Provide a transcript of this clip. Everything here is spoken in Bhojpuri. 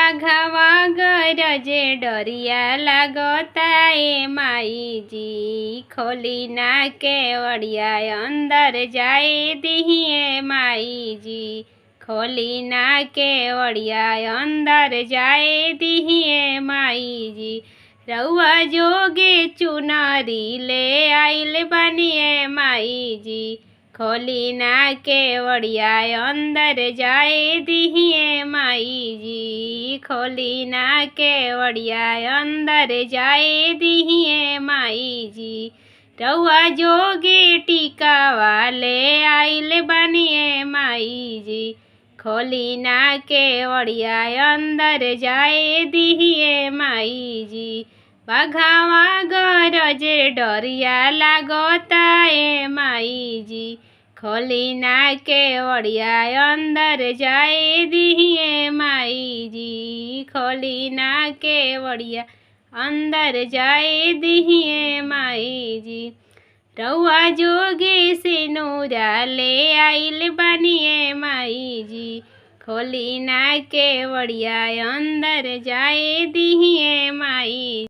बाघावा गरजे डरिया लागता ए माई जी, खोली ना केवड़िया अंदर जाए दिहिए माई जी, खोली ना केवड़िया अंदर जाए दिहिए माई जी। रउआ जोगे चुनरी ले आइल बनिए माई जी, खोली ना केवड़िया अंदर जाए दिहिए माई जी, खोली ना केवड़िया अंदर जाए दिहिए माई जी। रउआ जोगे टीका वाले आइल बनिए माई जी, खोली ना केवड़िया अंदर जाए दिहिए माई जी। बाघावा गरजे डरिया लागता ए माई जी, खोली ना केवड़िया अंदर जाए दिहिए माई जी, खोली ना केवड़िया अंदर जाए दिहिए माई जी। रउआ जोगे सिनुरा ले आइल बनिए माई जी, खोली ना केवड़िया अंदर जाए दिहिए माई।